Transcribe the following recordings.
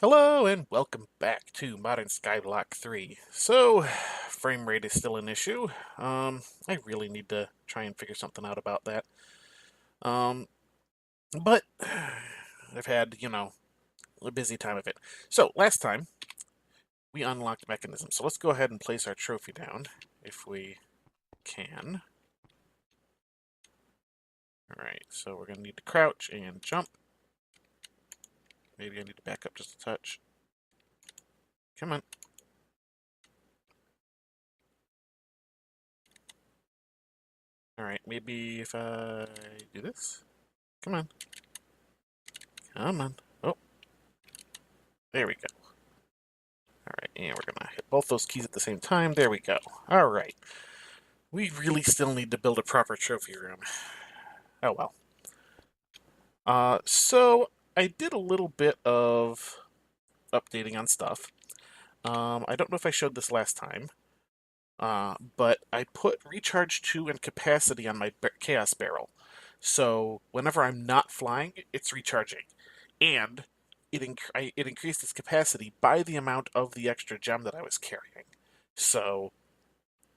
Hello and welcome back to Modern Skyblock 3. So, frame rate is still an issue. I really need to try and figure something out about that. Um, but I've had, a busy time of it. So, last time we unlocked Mechanism. So let's go ahead and place our trophy down if we can. Alright, so we're going to need to crouch and jump. Maybe I need to back up just a touch. Come on. Alright, maybe if I do this. Come on. Come on. Oh, there we go. Alright, and we're going to hit both those keys at the same time. There we go. Alright. We really still need to build a proper trophy room. Oh well. So I did a little bit of updating on stuff. I don't know if I showed this last time, but I put Recharge 2 and Capacity on my Chaos Barrel. So whenever I'm not flying, it's recharging. And it increased its capacity by the amount of the extra gem that I was carrying. So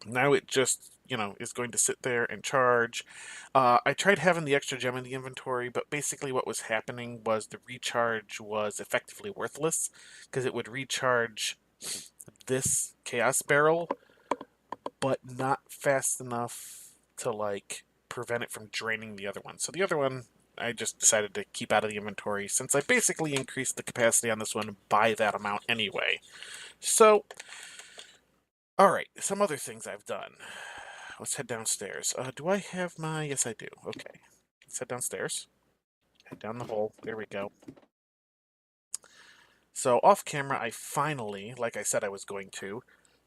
now it just, is going to sit there and charge. I tried having the extra gem in the inventory, but basically what was happening was the recharge was effectively worthless because it would recharge this Chaos Barrel, but not fast enough to, prevent it from draining the other one. So the other one, I just decided to keep out of the inventory since I basically increased the capacity on this one by that amount anyway. So, alright, some other things I've done. Let's head downstairs. Do I have my... Yes, I do. Okay. Let's head downstairs. Head down the hole. There we go. So, off camera, I finally, like I said I was going to,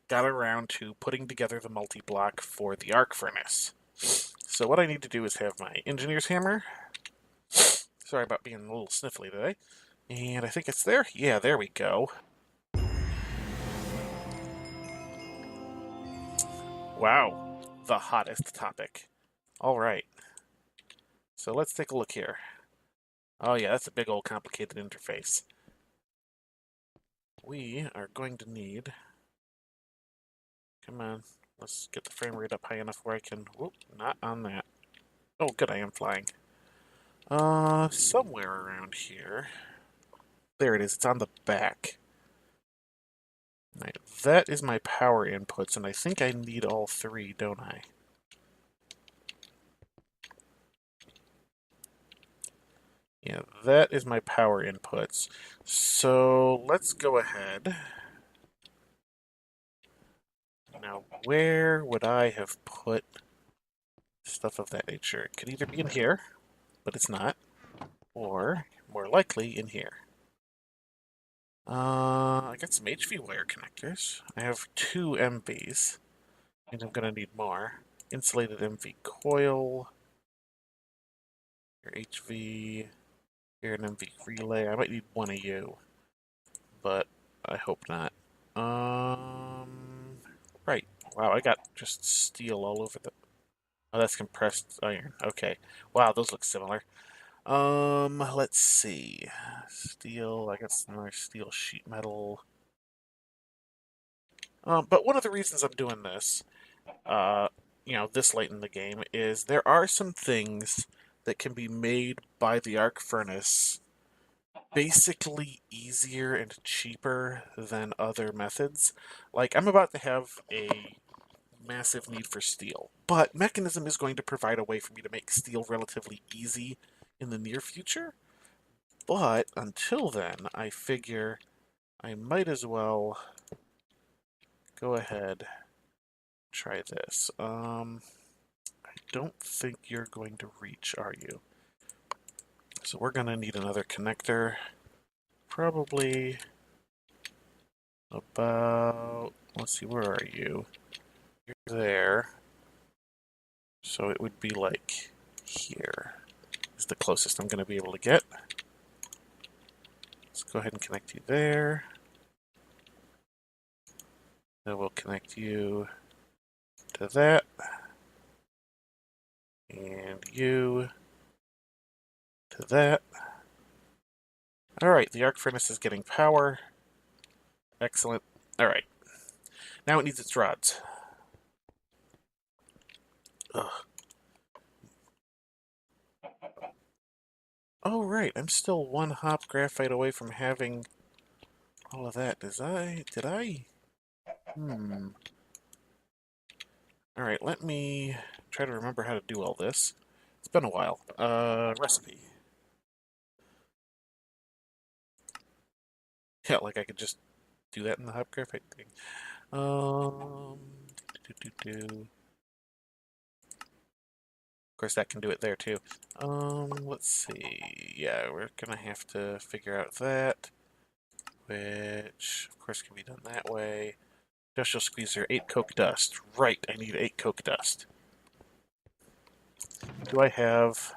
got around to putting together the multi-block for the arc furnace. So what I need to do is have my engineer's hammer. Sorry about being a little sniffly today. And I think it's there. Yeah, there we go. Wow, the hottest topic. All right. So let's take a look here. Oh yeah, that's a big old complicated interface. We are going to need... Come on, let's get the frame rate up high enough where I can... Whoop, not on that. Oh, good, I am flying. Somewhere around here. There it is, it's on the back. Right, that is my power inputs, and I think I need all three, don't I? Yeah, that is my power inputs. So let's go ahead. Now, where would I have put stuff of that nature? It could either be in here, but it's not, or more likely in here. I got some HV wire connectors. I have 2 MVs, and I'm gonna need more. Insulated MV coil. Your HV. Here an MV relay. I might need one of you, but I hope not. Right. Wow, I got just steel all over the... Oh, that's compressed iron. Okay. Wow, those look similar. Let's see. Steel, I got some more steel sheet metal. But one of the reasons I'm doing this, this late in the game, is there are some things that can be made by the arc furnace basically easier and cheaper than other methods. Like, I'm about to have a massive need for steel, but Mekanism is going to provide a way for me to make steel relatively easy in the near future. But until then, I figure I might as well go ahead try this. I don't think you're going to reach, are you? So we're gonna need another connector. Probably about, let's see, where are you? You're there. So it would be like here is the closest I'm going to be able to get. Let's go ahead and connect you there. Then we'll connect you to that. And you to that. Alright, the arc furnace is getting power. Excellent. Alright. Now it needs its rods. Ugh. Oh, right. I'm still one hop graphite away from having all of that. Did I? Alright, let me try to remember how to do all this. It's been a while. Recipe. Yeah, like I could just do that in the hop graphite thing. Um, Of course, that can do it there too. Let's see. Yeah, we're gonna have to figure out that, which of course can be done that way. Industrial squeezer, 8 coke dust. Right, I need 8 coke dust. Do I have...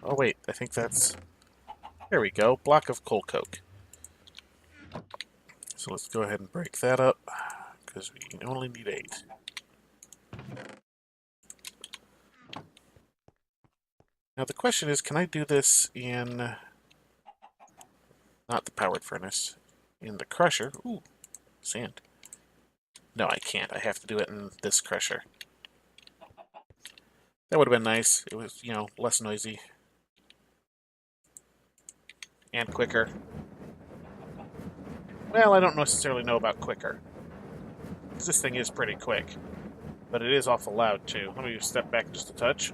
Oh wait, I think that's... There we go, block of coal coke. So let's go ahead and break that up, because we only need 8. Now the question is, can I do this in... Not the powered furnace. In the crusher. Ooh, sand. No, I can't. I have to do it in this crusher. That would have been nice. It was, you know, less noisy. And quicker. Well, I don't necessarily know about quicker. Because this thing is pretty quick. But it is awful loud, too. Let me step back just a touch.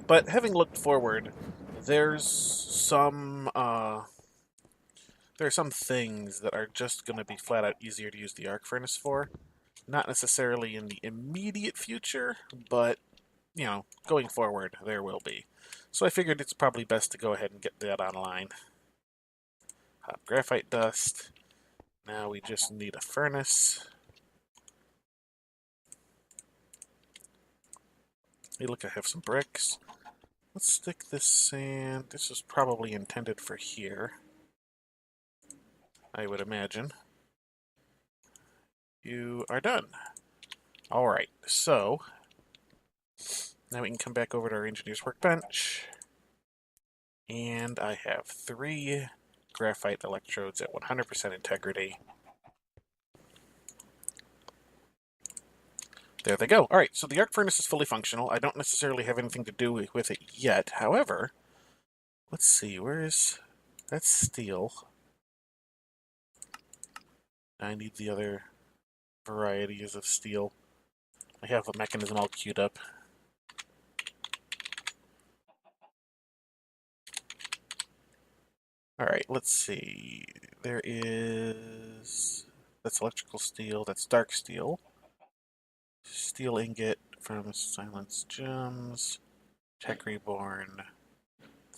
But having looked forward, there's some, there are some things that are just going to be flat out easier to use the arc furnace for. Not necessarily in the immediate future, but, you know, going forward, there will be. So I figured it's probably best to go ahead and get that online. Hot graphite dust. Now we just need a furnace. Hey, look, I have some bricks. Let's stick this sand. This is probably intended for here, I would imagine. You are done. Alright, so now we can come back over to our engineer's workbench. And I have 3 graphite electrodes at 100% integrity. There they go. Alright, so the arc furnace is fully functional. I don't necessarily have anything to do with it yet. However, let's see, where is... That's steel. I need the other varieties of steel. I have a mechanism all queued up. Alright, let's see. There is... That's electrical steel, that's dark steel. Steel ingot from Silence Gems. Tech Reborn.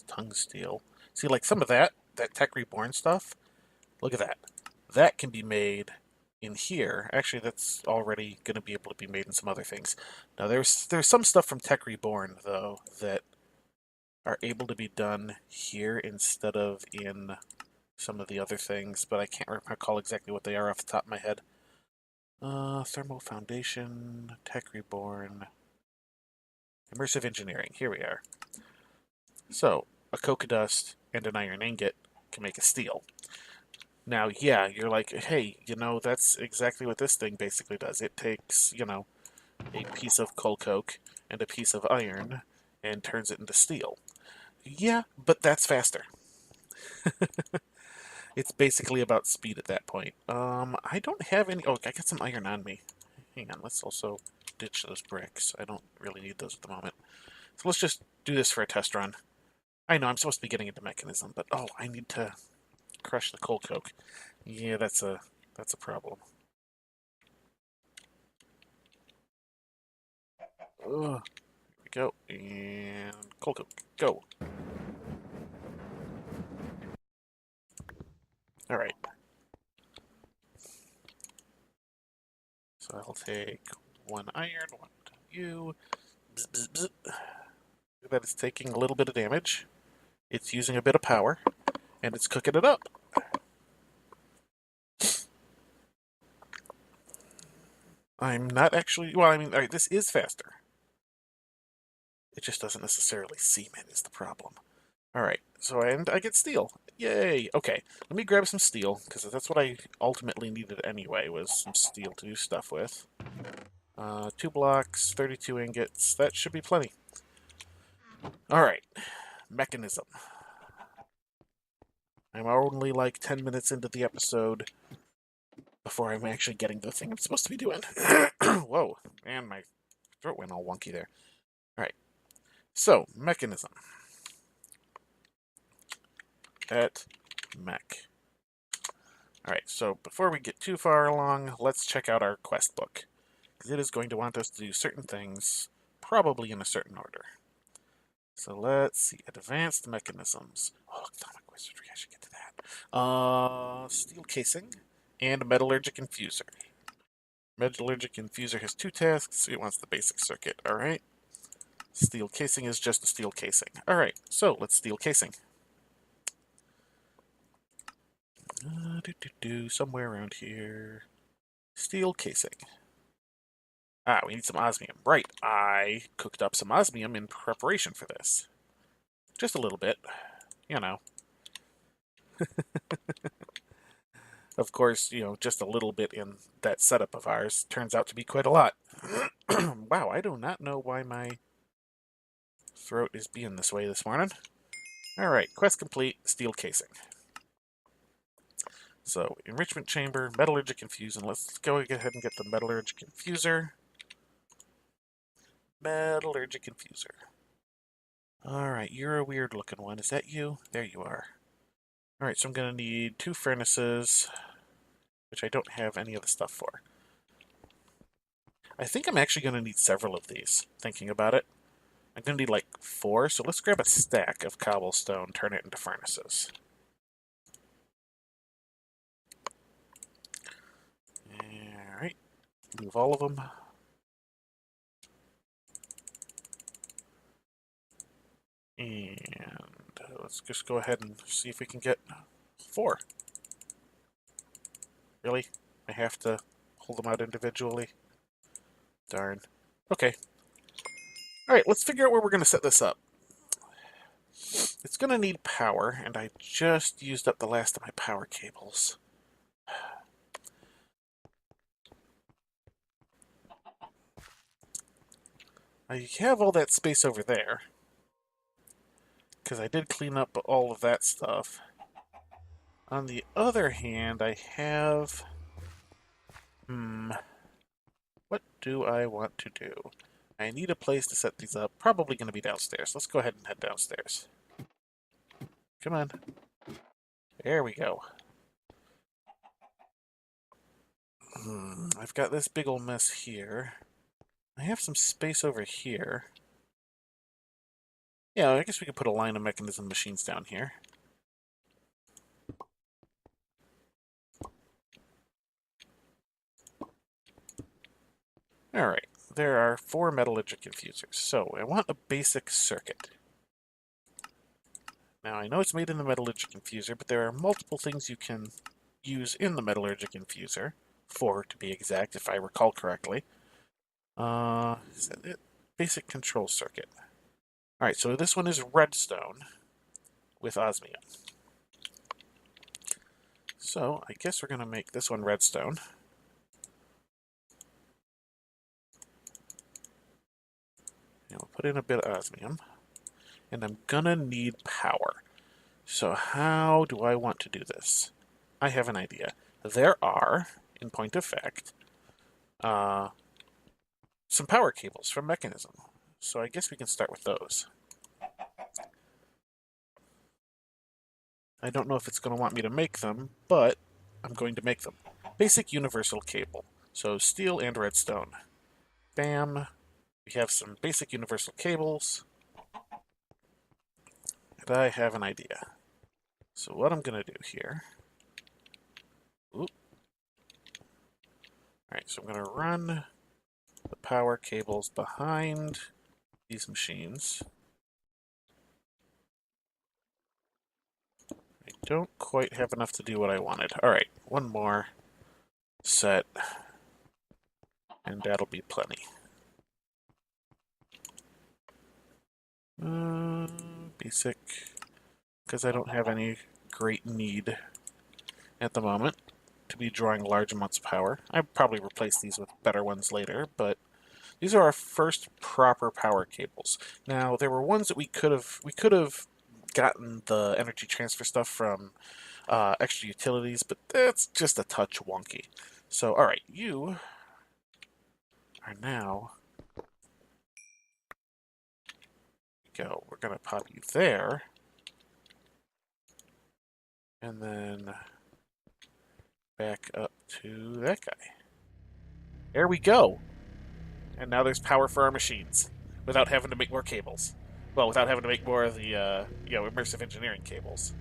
Tongue steel. See, like some of that Tech Reborn stuff, look at that. That can be made in here. Actually, that's already going to be able to be made in some other things. Now, there's some stuff from Tech Reborn, though, that are able to be done here instead of in some of the other things, but I can't recall exactly what they are off the top of my head. Thermal Foundation, Tech Reborn, Immersive Engineering. Here we are. So, a coke dust and an iron ingot can make a steel. Now, yeah, you're like, hey, you know, that's exactly what this thing basically does. It takes, you know, a piece of coal coke and a piece of iron and turns it into steel. Yeah, but that's faster. It's basically about speed at that point. I don't have any... Oh, I got some iron on me. Hang on, let's also ditch those bricks. I don't really need those at the moment. So let's just do this for a test run. I know I'm supposed to be getting into Mechanism, but oh, I need to crush the coal coke. Yeah, that's a problem. Ugh. Here we go. And coal coke, go. Alright. So I'll take 1 iron, 1 you. Bzz, bzz, bzz. That is taking a little bit of damage. It's using a bit of power, and it's cooking it up. I'm not actually... Well, I mean, alright, this is faster. It just doesn't necessarily seem it is the problem. Alright, so I get steel. Yay! Okay, let me grab some steel, because that's what I ultimately needed anyway, was some steel to do stuff with. 2 blocks, 32 ingots, that should be plenty. Alright, Mechanism. I'm only like 10 minutes into the episode before I'm actually getting the thing I'm supposed to be doing. Whoa, man, my throat went all wonky there. Alright, so, Mechanism. At mech. Alright, so before we get too far along, let's check out our quest book. Because it is going to want us to do certain things, probably in a certain order. So let's see. Advanced mechanisms. Oh, atomic wizardry, I should get to that. Steel casing and metallurgic infuser. Metallurgic infuser has 2 tasks. It wants the basic circuit. Alright. Steel casing is just a steel casing. Alright, so let's steel casing. Somewhere around here. Steel casing. Ah, we need some osmium. Right, I cooked up some osmium in preparation for this. Just a little bit, you know. Of course, just a little bit in that setup of ours turns out to be quite a lot. Wow, I do not know why my throat is being this way this morning. Alright, quest complete, steel casing. So, enrichment chamber, metallurgic infusion. Let's go ahead and get the metallurgic infuser. Metallurgic infuser. Alright, you're a weird looking one. Is that you? There you are. Alright, so I'm going to need 2 furnaces, which I don't have any of the stuff for. I think I'm actually going to need several of these, thinking about it. I'm going to need like 4, so let's grab a stack of cobblestone, turn it into furnaces. Alright, move all of them. And let's just go ahead and see if we can get 4. Really? I have to hold them out individually? Darn. Okay. Alright, let's figure out where we're going to set this up. It's going to need power, and I just used up the last of my power cables. I have all that space over there, because I did clean up all of that stuff. On the other hand, I have... What do I want to do? I need a place to set these up. Probably going to be downstairs. Let's go ahead and head downstairs. Come on. There we go. I've got this big old mess here. I have some space over here. Yeah, I guess we could put a line of mechanism machines down here. Alright, there are 4 metallurgic infusers. So, I want a basic circuit. Now, I know it's made in the metallurgic infuser, but there are multiple things you can use in the metallurgic infuser. 4 to be exact, if I recall correctly. Is that it? Basic control circuit. Alright, so this one is redstone with osmium. So, I guess we're going to make this one redstone. And we'll put in a bit of osmium. And I'm gonna need power. So how do I want to do this? I have an idea. There are, in point of fact, some power cables from Mekanism. So I guess we can start with those. I don't know if it's going to want me to make them, but I'm going to make them. Basic universal cable. So steel and redstone. Bam. We have some basic universal cables. And I have an idea. So what I'm going to do here... Oop. Alright, so I'm going to run the power cables behind these machines. I don't quite have enough to do what I wanted. Alright, one more set, and that'll be plenty. basic, because I don't have any great need at the moment to be drawing large amounts of power. I'd probably replace these with better ones later, but these are our first proper power cables. Now, there were ones that we could have gotten the energy transfer stuff from extra utilities, but that's just a touch wonky. So, all right, you are now go. We're gonna pop you there, and then back up to that guy. There we go. And now there's power for our machines without having to make more cables. Well, without having to make more of the immersive engineering cables.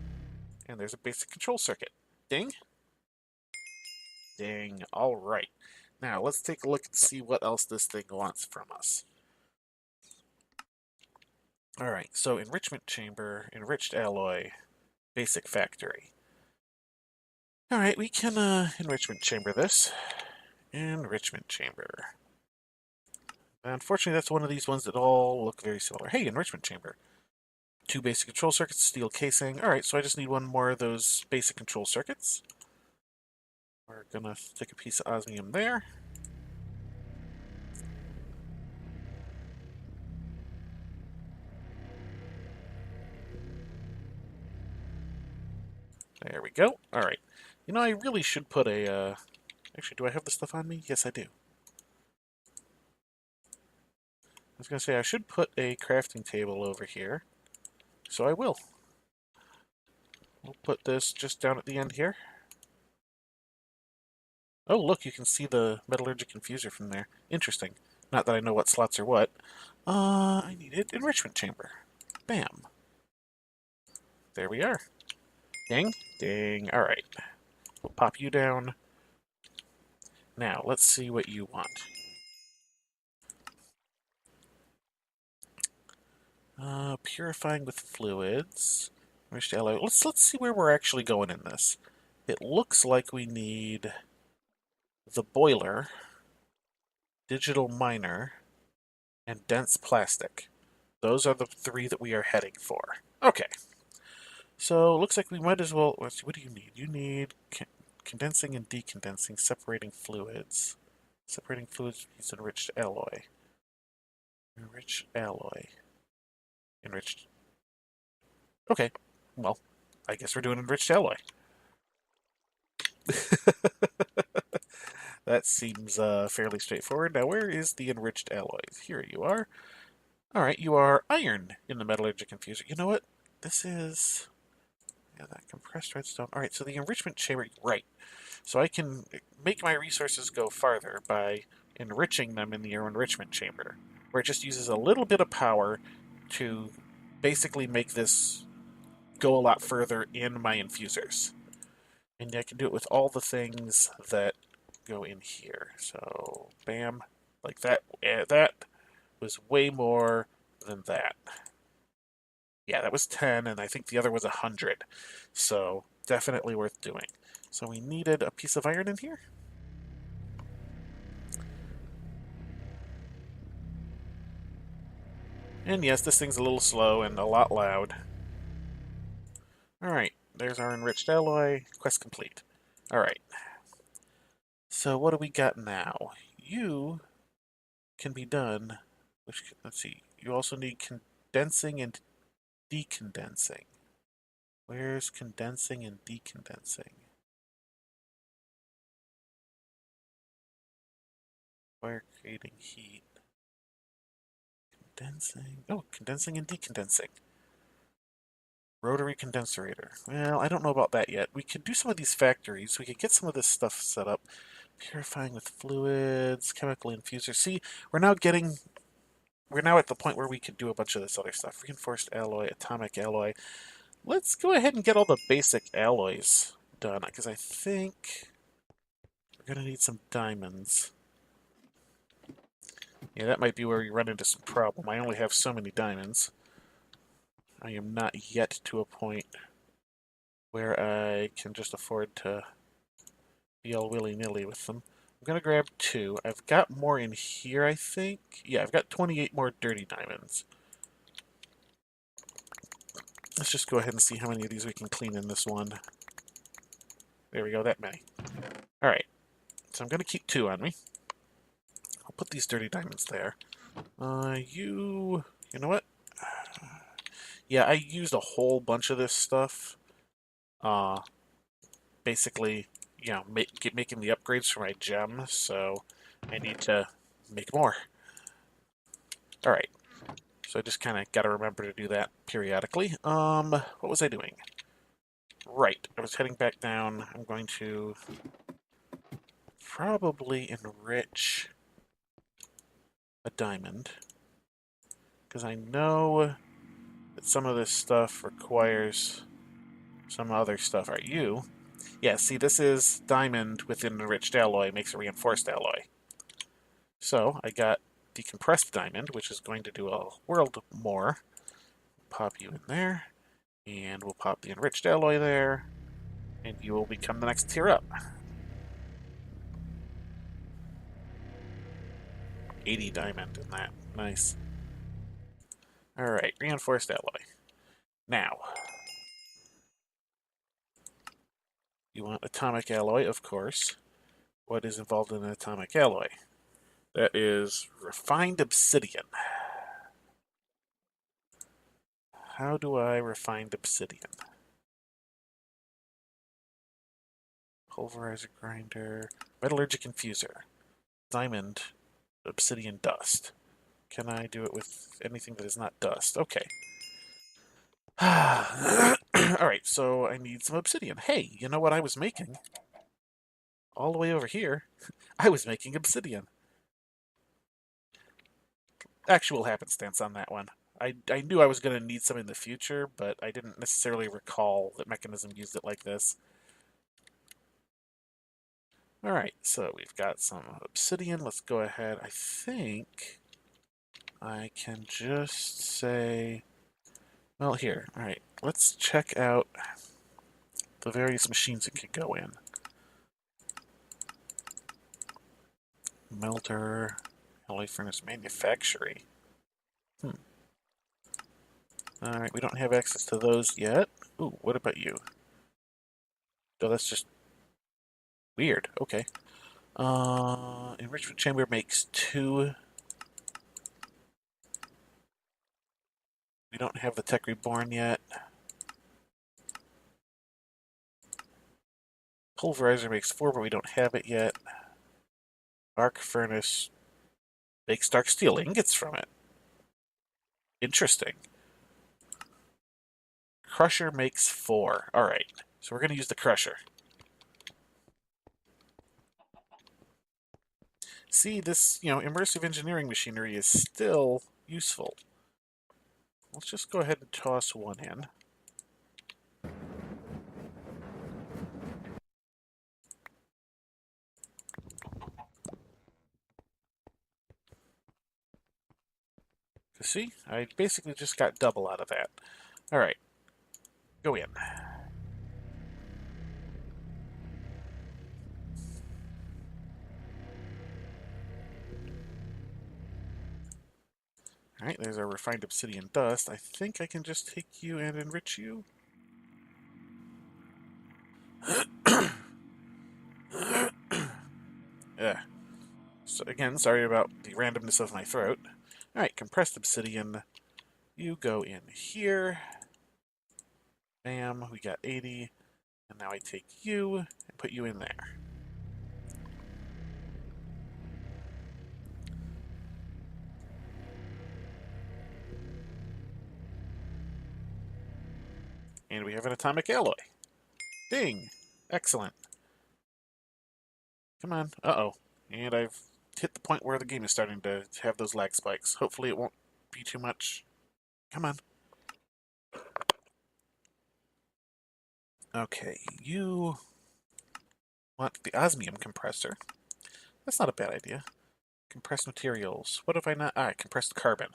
And there's a basic control circuit. Ding. Ding. All right. Now let's take a look and see what else this thing wants from us. All right. So enrichment chamber, enriched alloy, basic factory. All right, we can enrichment chamber this. Enrichment chamber. Unfortunately, that's one of these ones that all look very similar. Hey, enrichment chamber. 2 basic control circuits, steel casing. Alright, so I just need one more of those basic control circuits. We're gonna stick a piece of osmium there. There we go. Alright. You know, I really should put a, Actually, do I have the stuff on me? Yes, I do. I was gonna say, I should put a crafting table over here. So I will. We'll put this just down at the end here. Oh, look, you can see the metallurgic infuser from there. Interesting. Not that I know what slots are what. I needed enrichment chamber. Bam. There we are. Ding. Ding. Alright. We'll pop you down. Now, let's see what you want. Purifying with fluids. Enriched alloy. Let's see where we're actually going in this. It looks like we need the boiler, digital miner, and dense plastic. Those are the 3 that we are heading for. Okay. So, looks like we might as well... What do you need? You need condensing and decondensing, separating fluids. Separating fluids needs enriched alloy. Enriched alloy. Enriched... Okay. Well, I guess we're doing enriched alloy. That seems fairly straightforward. Now, where is the enriched alloys? Here you are. Alright, you are iron in the metallurgic infuser. You know what? This is... Yeah, that compressed redstone. Alright, so the enrichment chamber... Right. So I can make my resources go farther by enriching them in the enrichment chamber, where it just uses a little bit of power to basically make this go a lot further in my infusers. And I can do it with all the things that go in here. So, bam, like that. That was way more than that. Yeah, that was 10, and I think the other was 100. So, definitely worth doing. So we needed a piece of iron in here. And yes, this thing's a little slow and a lot loud. Alright, there's our enriched alloy. Quest complete. Alright. So what do we got now? You can be done. Let's see. You also need condensing and decondensing. Where's condensing and decondensing? Wire creating heat. Condensing. Oh, condensing and decondensing. Rotary condenserator. Well, I don't know about that yet. We could do some of these factories. We could get some of this stuff set up. Purifying with fluids, chemical infuser. See, we're now at the point where we could do a bunch of this other stuff. Reinforced alloy, atomic alloy. Let's go ahead and get all the basic alloys done, because I think we're going to need some diamonds. Yeah, that might be where we run into some problem. I only have so many diamonds. I am not yet to a point where I can just afford to be all willy-nilly with them. I'm going to grab 2. I've got more in here, I think. Yeah, I've got 28 more dirty diamonds. Let's just go ahead and see how many of these we can clean in this one. There we go, that many. Alright, so I'm going to keep 2 on me. I'll put these dirty diamonds there. You know what? Yeah, I used a whole bunch of this stuff. Basically, you know, making the upgrades for my gems, so I need to make more. Alright, so I just kind of got to remember to do that periodically. What was I doing? Right, I was heading back down. I'm going to probably enrich a diamond, because I know that some of this stuff requires some other stuff. Are you? Yeah, see, this is diamond with an enriched alloy, makes a reinforced alloy. So I got decompressed diamond, which is going to do a world more. Pop you in there, and we'll pop the enriched alloy there, and you will become the next tier up. 80 diamond in that. Nice. Alright, reinforced alloy. Now, you want atomic alloy, of course. What is involved in an atomic alloy? That is refined obsidian. How do I refine obsidian? Pulverizer grinder, metallurgic infuser, diamond, obsidian dust. Can I do it with anything that is not dust? Okay. Alright, so I need some obsidian. Hey, you know what I was making? All the way over here, I was making obsidian. Actual happenstance on that one. I knew I was going to need some in the future, but I didn't necessarily recall that Mekanism used it like this. Alright, so we've got some obsidian. Let's go ahead. I think I can just say... Well, here. Alright, let's check out the various machines it could go in. Melter, alloy furnace manufacturing. Alright, we don't have access to those yet. Ooh, what about you? Oh, that's just weird. Okay. Enrichment chamber makes 2. We don't have the Tech Reborn yet. Pulverizer makes 4, but we don't have it yet. Arc furnace makes dark steel ingots from it. Interesting. Crusher makes 4. Alright, so we're going to use the crusher. See, this, immersive engineering machinery is still useful. Let's just go ahead and toss 1 in. See, I basically just got double out of that. Alright, go in. Alright, there's our refined obsidian dust. I think I can just take you and enrich you. Yeah. So again, sorry about the randomness of my throat. Alright, compressed obsidian. You go in here. Bam, we got 80. And now I take you and put you in there. And we have an atomic alloy. Ding! Excellent. Come on. Uh-oh. And I've hit the point where the game is starting to have those lag spikes. Hopefully it won't be too much. Come on. Okay, you want the osmium compressor. That's not a bad idea. Compressed materials. What if I not... compressed carbon.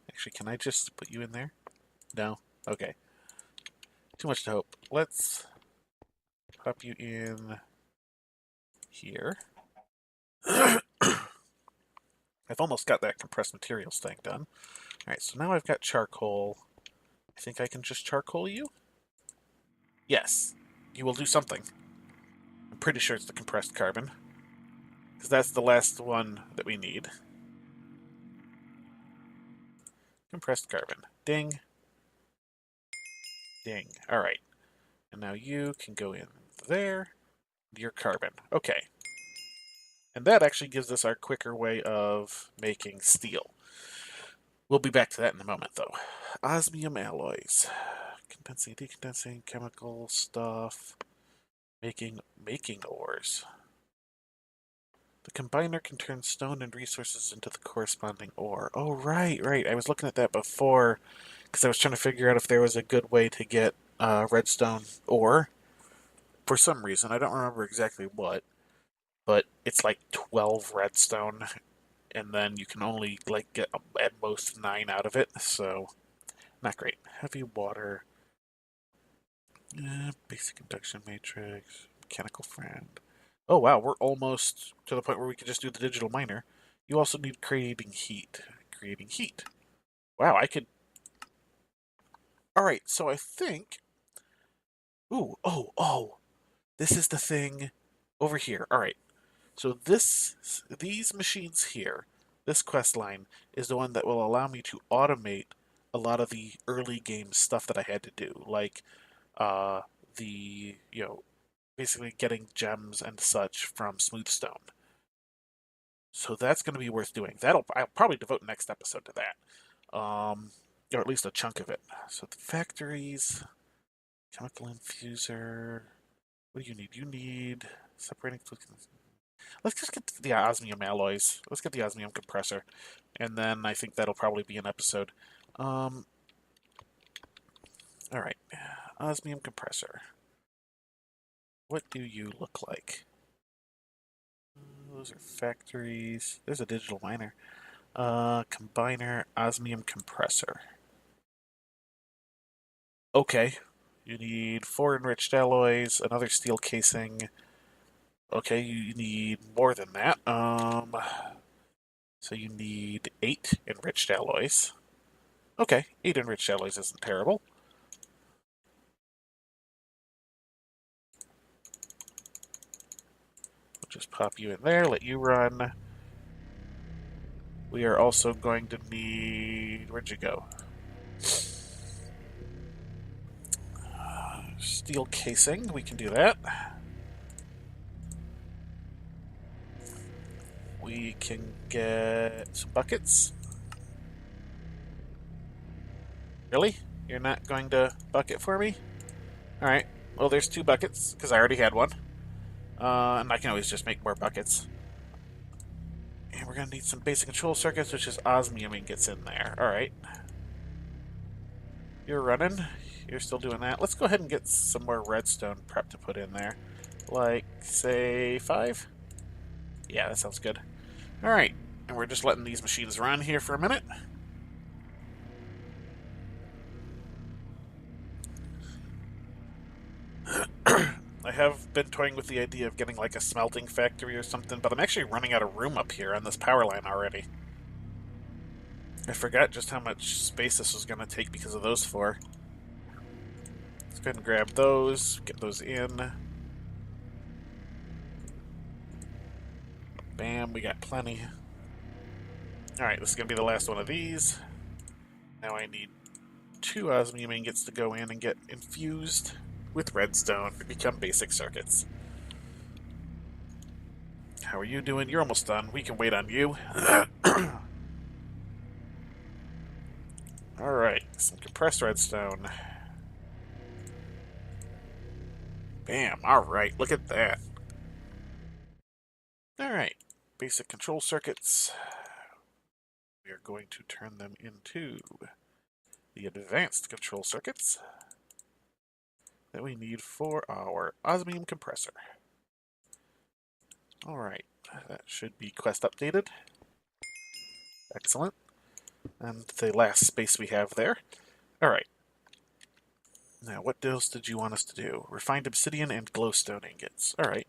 Actually, can I just put you in there? No? Okay. Too much to hope. Let's pop you in here. I've almost got that compressed materials thing done. Alright, so now I've got charcoal. I think I can just charcoal you? Yes. You will do something. I'm pretty sure it's the compressed carbon. Because that's the last one that we need. Compressed carbon. Ding. Ding. Alright. And now you can go in there. Your carbon. Okay. And that actually gives us our quicker way of making steel. We'll be back to that in a moment, though. Osmium alloys. Condensing, decondensing, chemical stuff. Making ores. The combiner can turn stone and resources into the corresponding ore. Oh, right. I was looking at that before because I was trying to figure out if there was a good way to get redstone ore. For some reason, I don't remember exactly what, but it's like 12 redstone, and then you can only like get at most 9 out of it, so not great. Heavy water, basic induction matrix, mechanical friend. Oh wow, we're almost to the point where we can just do the digital miner. You also need creating heat. Creating heat. Wow, I could. All right, so I think. Ooh, oh! This is the thing over here. All right, so these machines here, this quest line is the one that will allow me to automate a lot of the early game stuff that I had to do, like uh, the basically getting gems and such from Smoothstone. So that's going to be worth doing. I'll probably devote next episode to that, or at least a chunk of it. So the factories, chemical infuser. What do you need? You need separating. Let's just get the osmium alloys. Let's get the osmium compressor, and then I think that'll probably be an episode. All right, osmium compressor. What do you look like? Those are factories. There's a digital miner. Combiner, osmium compressor. Okay. You need 4 enriched alloys, another steel casing. Okay, you need more than that. So you need 8 enriched alloys. Okay, 8 enriched alloys isn't terrible. We'll just pop you in there, let you run. We are also going to need... Where'd you go? Steel casing, we can do that. We can get some buckets. Really? You're not going to bucket for me? Alright, well there's 2 buckets, because I already had one. And I can always just make more buckets. And we're going to need some basic control circuits, which is osmium gets in there. Alright. You're running. You're still doing that. Let's go ahead and get some more redstone prep to put in there. Like, say, 5? Yeah, that sounds good. Alright. And we're just letting these machines run here for a minute. I have been toying with the idea of getting like a smelting factory or something, but I'm actually running out of room up here on this power line already. I forgot just how much space this was going to take because of those 4. Let's go ahead and grab those, get those in. Bam, we got plenty. Alright, this is going to be the last one of these. Now I need 2 osmium ingots to go in and get infused with redstone to become basic circuits. How are you doing? You're almost done. We can wait on you. Alright, some compressed redstone. Bam, alright, look at that. Alright, basic control circuits. We are going to turn them into the advanced control circuits that we need for our osmium compressor. Alright, that should be quest updated. Excellent. And the last space we have there. Alright. Now, what else did you want us to do? Refined obsidian and glowstone ingots. Alright.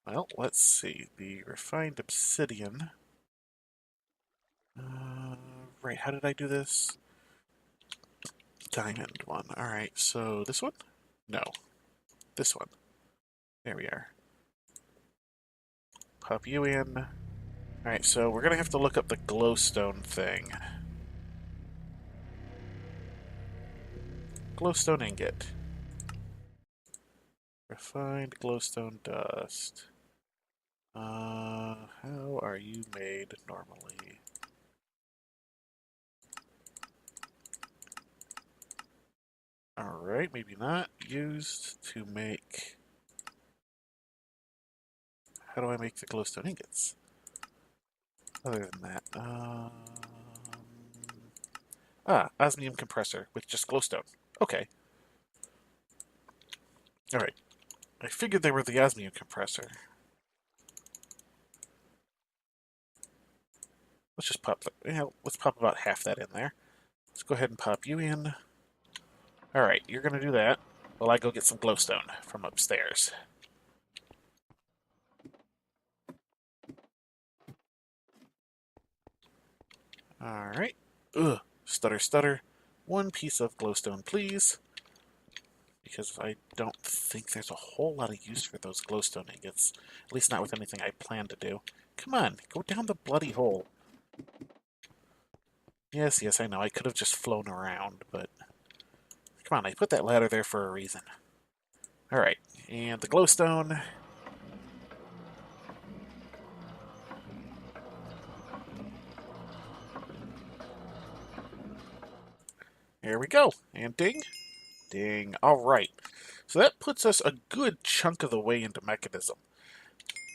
Well, let's see. The refined obsidian right, how did I do this? Diamond one. Alright, so this one? No. This one. There we are. Pop you in. Alright, so we're gonna have to look up the glowstone thing. Glowstone ingot. Refined glowstone dust. How are you made normally? Alright, maybe not. Used to make... How do I make the glowstone ingots? Other than that, osmium compressor with just glowstone. Okay. Alright. I figured they were the osmium compressor. Let's just pop let's pop about half that in there. Let's go ahead and pop you in. Alright, you're gonna do that while I go get some glowstone from upstairs. Alright. Ugh. Stutter, stutter. One piece of glowstone, please. Because I don't think there's a whole lot of use for those glowstone ingots. At least not with anything I plan to do. Come on, go down the bloody hole. Yes, yes, I know. I could have just flown around, but... Come on, I put that ladder there for a reason. Alright, and the glowstone... There we go. And ding. Ding. Alright. So that puts us a good chunk of the way into Mekanism.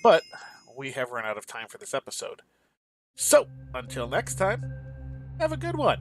But we have run out of time for this episode. So, until next time, have a good one.